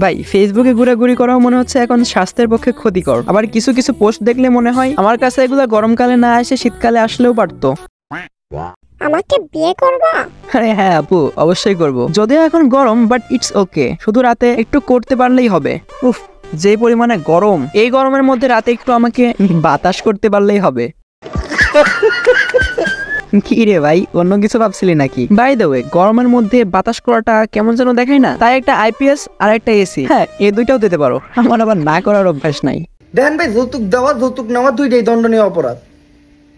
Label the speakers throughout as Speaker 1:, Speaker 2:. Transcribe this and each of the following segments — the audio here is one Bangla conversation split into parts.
Speaker 1: ভাই ফেসবুকে ঘোরাঘুরি করাও মনে হচ্ছে এখন স্বাস্থ্যের পক্ষে ক্ষতিকর। আবার কিছু কিছু পোস্ট দেখলে মনে হয় আমার কাছে এগুলো গরমকালে না এসে শীতকালে আসলেও পারতো।
Speaker 2: আমাকে বিয়ে করবা?
Speaker 1: আরে হ্যাঁ আপু, অবশ্যই করব। যদিও এখন গরম, বাট ইটস ওকে, শুধু রাতে একটু করতে পারলেই হবে। উফ, যে পরিমাণে গরম, এই গরমের মধ্যে রাতে একটু আমাকে বাতাস করতে পারলেই হবে। কি রে ভাই, অন্য কিছু ভাবছিলি নাকি? বাই দ্য ওয়ে, গরমের মধ্যে বাতাস করাটা কেমন যেন দেখায় না? তাই একটা আইপিএস আর একটা এসি, হ্যাঁ এই দুইটাও দিতে পারো। আমার আবার না করার অভ্যাস নাই।
Speaker 3: দেখেন ভাই, যৌতুক দেওয়া যৌতুক নেওয়া দুইটাই দণ্ডনীয় অপরাধ।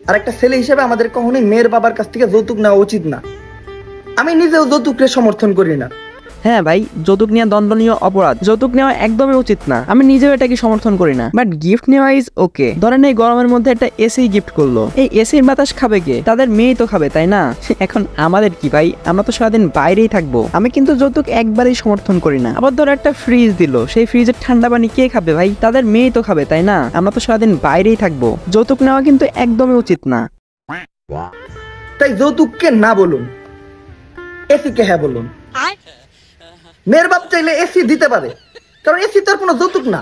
Speaker 3: আর একটা ছেলে হিসেবে আমাদের কখনোই মেয়ের বাবার কাছ থেকে যৌতুক নেওয়া উচিত না। আমি নিজেও যৌতুককে সমর্থন করি না।
Speaker 1: হ্যাঁ ভাই, যৌতুক নেওয়া দণ্ডনীয় অপরাধ, যৌতুক নেওয়া একদমই উচিত না। আমি নিজেও এটাকে সমর্থন করি না, বাট গিফট নেওয়া ইজ ওকে। ধরেন এই গরমের মধ্যে একটা এসি গিফট করলো, এই এসির বাতাস খাবে কে? তাদের মেয়েই তো খাবে, তাই না? এখন আমাদের কি ভাই, আমরা তো সারাদিন বাইরেই থাকবো। আমি কিন্তু যৌতুক একবারেই সমর্থন করি না। আবার ধরো একটা ফ্রিজ দিল, সেই ফ্রিজের ঠান্ডা পানি কে খাবে ভাই? তাদের মেয়েই তো খাবে, তাই না? আমরা তো সারাদিন বাইরেই থাকবো। যৌতুক নেওয়া কিন্তু একদমই উচিত না।
Speaker 3: তাই যৌতুককে না বলুন, এসিকে হ্যাঁ বলুন। মেয়ের বাপ চাইলে এসি দিতে পারে, কারণ এসি তো আর কোনো যৌতুক না।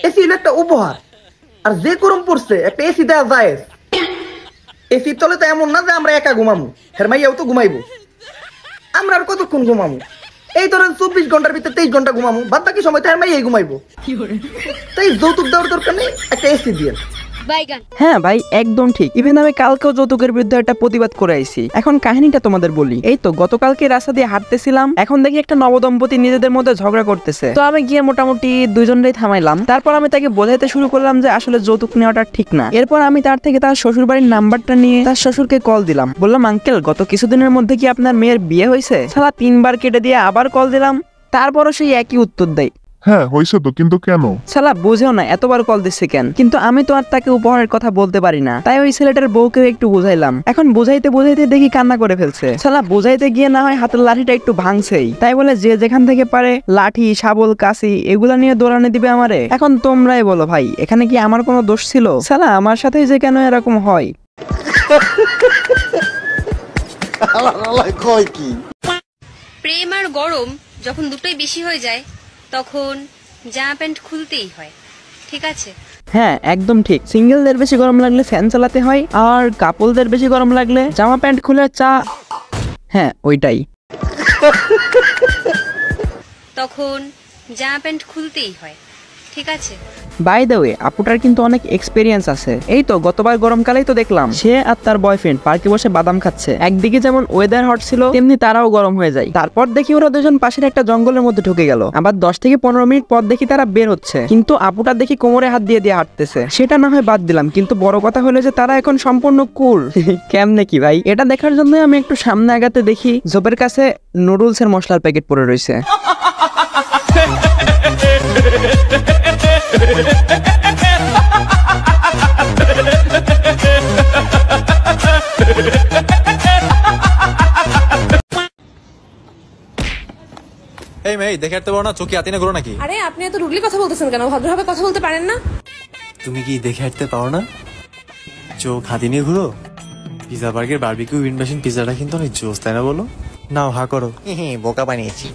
Speaker 3: এসি হলো একটা উপহার। আর যে গরম পড়ছে, একটা এসি দেওয়া যায়। এসি তলে তো এমন না যে আমরা একা ঘুমামু, হের মাইয়াও তো ঘুমাইবো। আমরা আর কতক্ষণ ঘুমামু? এই ধরেন 24 ঘন্টার ভিতরে 23 ঘন্টা ঘুমামু, বাদ বাকি সময় তো হের মাইয়াই ঘুমাইবো। তাই যৌতুক দেওয়ার দরকার নেই, একটা এসি দিয়ে।
Speaker 1: হ্যাঁ ভাই, একদম ঠিক। ইভেন আমি কালকেও যৌতুকের বিরুদ্ধে একটা প্রতিবাদ করে আইছি। এখন কাহিনীটা তোমাদের বলি। এই তো গতকালকে রাস্তা দিয়ে হাঁটতেছিলাম, এখন দেখি একটা নবদম্পতি নিজেদের মধ্যে ঝগড়া করতেছে। তো আমি গিয়ে মোটামুটি দুইজনটাই থামাইলাম। তারপর আমি তাকে বোঝাইতে শুরু করলাম যে আসলে যৌতুক নেওয়াটা ঠিক না। এরপর আমি তার থেকে তার শ্বশুর বাড়ির নাম্বারটা নিয়ে তার শ্বশুরকে কল দিলাম। বললাম, আঙ্কেল গত কিছুদিনের মধ্যে কি আপনার মেয়ের বিয়ে হয়েছে? শালা 3 বার কেটে দিয়ে আবার কল দিলাম, তারপরও সেই একই উত্তর দেয়,
Speaker 4: হ্যাঁ হয়েছে তো, কিন্তু কেন?
Speaker 1: শালা বুঝেও না এতবার কল দিচ্ছে কেন। কিন্তু আমি তো আর তাকে উপহারের কথা বলতে পারি না, তাই ওই ছেলেটার বউকে একটু বুঝাইলাম। এখন বুঝাইতে বুঝাইতে দেখি কান্না করে ফেলছে। শালা বুঝাইতে গিয়ে না হয় হাতের লাঠিটা একটু ভাঙছেই, তাই বলে যে যেখান থেকে পারে লাঠি, শাবল, কাশি এগুলা নিয়ে দৌড়ানি দিবে আমারে। এখন তোমরাই বলো ভাই, এখানে কি আমার কোনো দোষ ছিল? শালা আমার সাথেই যে কেন এরকম হয়।
Speaker 5: প্রেম আর গরম যখন দুটোই বেশি হয়ে যায়, তখন জামা প্যান্ট খুলতেই হয়, ঠিক আছে?
Speaker 1: হ্যাঁ একদম ঠিক। সিঙ্গেলদের বেশি গরম লাগলে ফ্যান চালাতে হয়, আর কাপলদের বেশি গরম লাগলে জামা প্যান্ট খুলে হ্যাঁ ওইটাই।
Speaker 5: তখন জামা প্যান্ট খুলতেই হয়, ঠিক আছে?
Speaker 1: বাই দ্য ওয়ে, আপুটার কিন্তু অনেক এক্সপেরিয়েন্স আছে। এই তো গতবার গরমকালেই তো দেখলাম সে আর তার বয়ফ্রেন্ড পার্কে বসে বাদাম খাচ্ছে। একদিকে যেমন ওয়েদার হট ছিল, তেমনি তারাও গরম হয়ে যায়। তারপর দেখি ওরা দুজন পাশের একটা জঙ্গলের মধ্যে ঢুকে গেল। আবার 10 থেকে 15 মিনিট পর দেখি তারা বের হচ্ছে, কিন্তু আপুটা দেখি কোমরে হাত দিয়ে দিয়ে হাঁটতেছে। সেটা না হয় বাদ দিলাম, কিন্তু বড় কথা হলো যে তারা এখন সম্পূর্ণ কুল। কেমনে কি ভাই? এটা দেখার জন্য আমি একটু সামনে আগাতে দেখি জবের কাছে নুডলসের মশলার প্যাকেট পড়ে রয়েছে।
Speaker 6: এই মেয়ে দেখে আসতে পারো না? চোখে হাতি না ঘুরো নাকি?
Speaker 7: আরে আপনি এত রুডলি কথা বলতেছেন কেন? ভদ্রভাবে কথা বলতে পারেন না?
Speaker 6: তুমি কি দেখে আসতে পারো না? চোখ হাতি নিয়ে ঘুরো? পিজা বার্গের বারবিকিউ ইনভাশন পিজাটা কিন্তু অনেক জোস, তাই না বলো? নাও হা করো। বোকা বানিয়েছি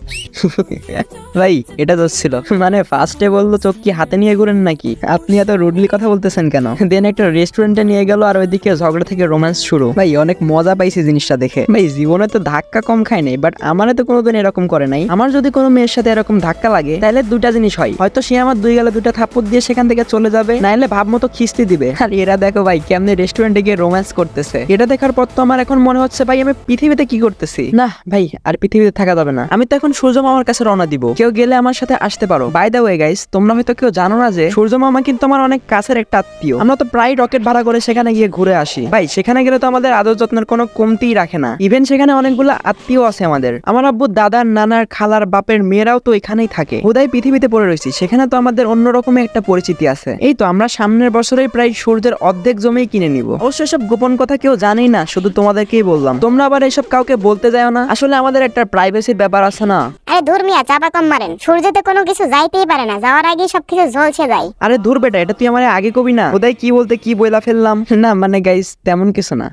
Speaker 1: ভাই এটা তো ছিল, মানে ফার্স্টে বললো চোখ কি হাতে নিয়ে ঘুরেন নাকি? আপনি এত রুডলি কথা বলতেছেন কেন? দেন একটা রেস্টুরেন্টে নিয়ে গেল, আর ওইদিকে ঝগড়া থেকে রোম্যান্স শুরু। ভাই অনেক মজা পাইছি জিনিসটা দেখে। ভাই জীবনে তো ধাক্কা কম খাই নাই, বাট আমারে তো কোনোদিন এরকম করে নাই। আমার যদি কোনো মেয়ের সাথে এরকম ধাক্কা লাগে, তাহলে দুটা জিনিস হয়, হয়তো সে আমার 2 গালে 2টা থাপ্পড় দিয়ে সেখান থেকে চলে যাবে, নাইলে ভাব মতো খিস্তি দিবে। আর এরা দেখো ভাই কেমনে রেস্টুরেন্টে গিয়ে রোম্যান্স করতেছে। এটা দেখার পর তো আমার এখন মনে হচ্ছে ভাই আমি পৃথিবীতে কি করতেছি। না ভাই আর পৃথিবীতে থাকা যাবে না। আমি তো এখন সূর্য মামার কাছে রওনা দিব। কেউ গেলে আমার সাথে আসতে পারো। বাই দ্য ওয়ে গাইস, তোমরা হয়তো কেউ জানো না যে সূর্য মামা কিন্তু আমার অনেক কাছের একটা আত্মীয়। আমরা তো প্রায় রকেট ভাড়া করে সেখানে গিয়ে ঘুরে আসি। ভাই সেখানে গেলে তো আমাদের আদর যত্নের কোনো কমতিই রাখে না। ইভেন সেখানে অনেকগুলো আত্মীয় আছে আমাদের। আমার আব্বু, দাদার, নানার, খালার, বাপের মেয়েরাও তো এখানেই থাকে। হুদাই পৃথিবীতে পড়ে রয়েছি, সেখানে তো আমাদের অন্যরকমের একটা পরিচিতি আছে। এই তো আমরা সামনের বছরেই প্রায় সূর্যের অর্ধেক জমি কিনে নিব। অবশ্য সব গোপন কথা কেউ জানেই না, শুধু তোমাদেরকেই বললাম। তোমরা আবার এসব কাউকে বলতে যাও না, আসলে আমাদের একটা প্রাইভেসির ব্যাপার আছে না।
Speaker 2: আরে দূর মিয়া, চাপা কম মারেন। সূর্যতে কোনো কিছু যাইতেই পারে না, যাওয়ার আগে সবকিছু ঝলসে যায়।
Speaker 1: আরে দূর বেটা, এটা তুই আমার আগে কবি না? ওদাই কি বলতে কি বইলা ফেললাম। না মানে গাইস তেমন কিছু না।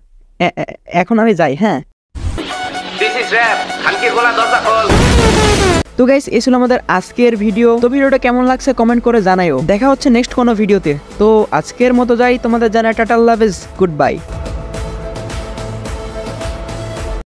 Speaker 1: এখন আমি যাই। হ্যাঁ, দিস ইজ র‍্যাপ। খানকির গলা দরজা খোল। তো গাইস এই ছিল আমাদের আজকের ভিডিও। তো ভিডিওটা কেমন লাগছে কমেন্ট করে জানাইও। দেখা হচ্ছে নেক্সট কোনো ভিডিওতে। তো আজকের মতো যাই, তোমাদের জানাই টাটা, আল্লাহ হাফেজ, গুড বাই।